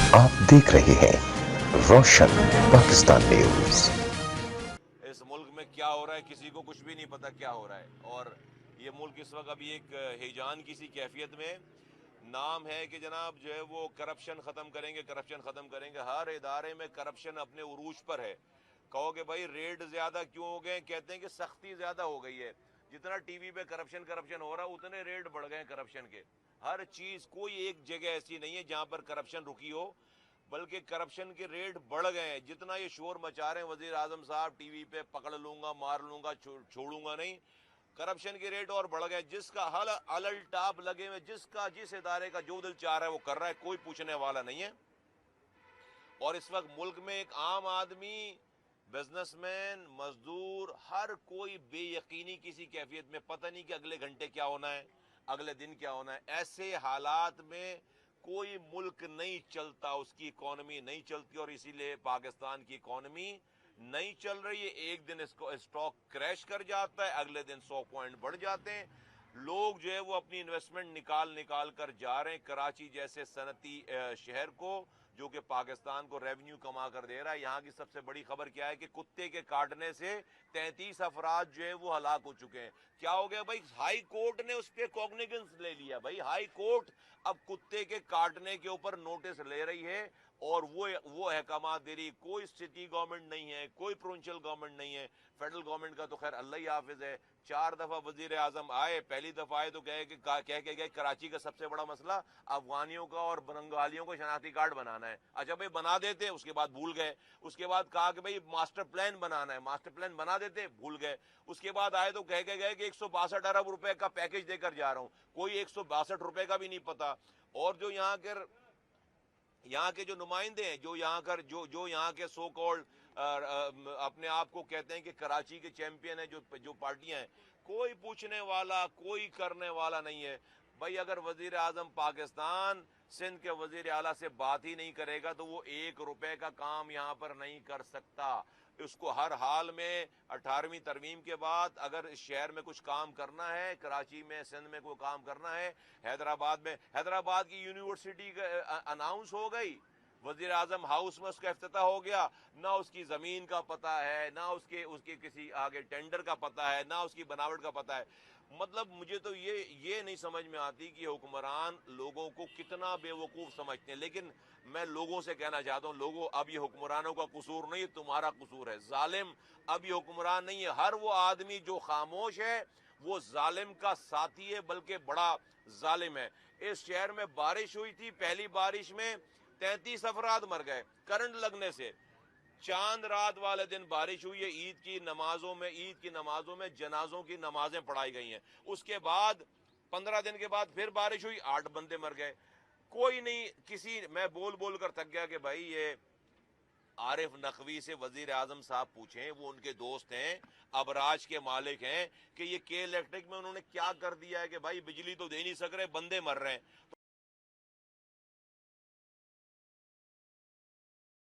आप देख रहे हैं रोशन पाकिस्तान न्यूज। इस मुल्क में क्या हो रहा है किसी को कुछ भी नहीं पता क्या हो रहा है। और ये मुल्क इस वक्त अभी एक हिजान की सी कैफियत में नाम है कि जनाब जो है वो करप्शन ख़त्म करेंगे, करप्शन ख़त्म करेंगे। हर इदारे में करप्शन अपने उरूज पर है। कहोगे भाई रेड ज़्यादा क्यों हो गए, कहते हैं कि सख्ती ज़्यादा हो गई है। जितना टीवी पे करप्शन करप्शन हो रहा है उतने रेड बढ़ गए करप्शन के। हर चीज़, कोई एक जगह ऐसी नहीं है जहाँ पर करप्शन रुकी हो, बल्कि करप्शन के रेट बढ़ गए हैं। जितना ये शोर मचा रहे हैं वजीर आजम साहब टीवी पे, पकड़ लूंगा, मार लूंगा, छोड़ूंगा नहीं, करप्शन के रेट और बढ़ गए। जिसका हल अलल टाप लगे हुए, जिसका जिस इदारे का जो दिल चाह रहा है वो कर रहा है, कोई पूछने वाला नहीं है। और इस वक्त मुल्क में एक आम आदमी, बिजनेसमैन, मजदूर, हर कोई बेयकीनी किसी कैफियत में, पता नहीं कि अगले घंटे क्या होना है, अगले दिन क्या होना है। ऐसे हालात में कोई मुल्क नहीं चलता, उसकी इकॉनमी नहीं चलती। और इसीलिए पाकिस्तान की इकॉनमी नहीं चल रही है। एक दिन इसको स्टॉक क्रैश कर जाता है, अगले दिन 100 पॉइंट बढ़ जाते हैं। लोग जो है वो अपनी इन्वेस्टमेंट निकाल निकाल कर जा रहे हैं कराची जैसे सनती शहर को, जो कि पाकिस्तान को रेवेन्यू कमा कर दे रहा है। यहाँ की सबसे बड़ी खबर क्या है कि कुत्ते के काटने से 33 अफराद जो है वो हलाक हो चुके हैं। क्या हो गया भाई, हाई कोर्ट ने उस पर कॉग्निजेंस ले लिया। भाई हाई कोर्ट अब कुत्ते के काटने के ऊपर नोटिस ले रही है और वो अहकामात दे रही। कोई सिटी गवर्नमेंट नहीं है, कोई प्रोविंशियल गवर्नमेंट नहीं है। फेडरल गवर्नमेंट का तो खैर अल्लाह ही हाफिज है। 4 दफा वजीर आजम आए, पहली दफा आए तो कह के गए कराची का सबसे बड़ा मसला अफगानियों का और बंगालियों को शनाख्ती कार्ड बनाना है। अच्छा भाई बना देते, उसके बाद भूल गए। उसके बाद कहा कि भाई मास्टर प्लान बनाना है, मास्टर प्लान बना देते, भूल गए। उसके बाद आए तो कह के गए कि 162 अरब रुपए का पैकेज देकर जा रहा हूं, कोई 162 रुपए का भी नहीं पता। और जो यहाँ के जो नुमाइंदे हैं, जो यहाँ कर जो यहाँ के सो कॉल्ड अपने आप को कहते हैं कि कराची के चैंपियन है, जो पार्टियां हैं, कोई पूछने वाला, कोई करने वाला नहीं है। भाई अगर वजीर आजम पाकिस्तान सिंध के वजीर आला से बात ही नहीं करेगा तो वो 1 रुपए का काम यहाँ पर नहीं कर सकता। उसको हर हाल में 18वीं तरमीम के बाद अगर इस शहर में कुछ काम करना है, कराची में, सिंध में कोई काम करना है, हैदराबाद की यूनिवर्सिटी अनाउंस हो गई, वजीर आजम हाउस में उसका इफ्तिताह हो गया, ना उसकी जमीन का पता है, ना उसके उसके किसी आगे टेंडर का पता है, ना उसकी बनावट का पता है। मतलब मुझे तो ये नहीं समझ में आती कि हुक्मरान लोगों को कितना बेवकूफ समझते हैं। लेकिन मैं लोगों से कहना चाहता हूं, लोगों, अब ये हुक्मरानों का कसूर नहीं, तुम्हारा कसूर है। जालिम अब ये हुक्मरान नहीं है। हर वो आदमी जो खामोश है वो जालिम का साथी है, बल्कि बड़ा जालिम है। इस शहर में बारिश हुई थी, पहली बारिश में 33 अफराद मर गए करंट लगने से। चांद रात वाले दिन बारिश हुई है, ईद की नमाजों में जनाजों की नमाजें पढ़ाई गई हैं। उसके बाद 15 दिन के बाद फिर बारिश हुई, 8 बंदे मर गए। कोई नहीं, किसी, मैं बोल बोल कर थक गया कि भाई ये आरिफ नकवी से वजीर आजम साहब पूछें, वो उनके दोस्त हैं, अबराज के मालिक हैं, कि ये के इलेक्ट्रिक में उन्होंने क्या कर दिया है कि भाई बिजली तो दे नहीं सक रहे, बंदे मर रहे हैं।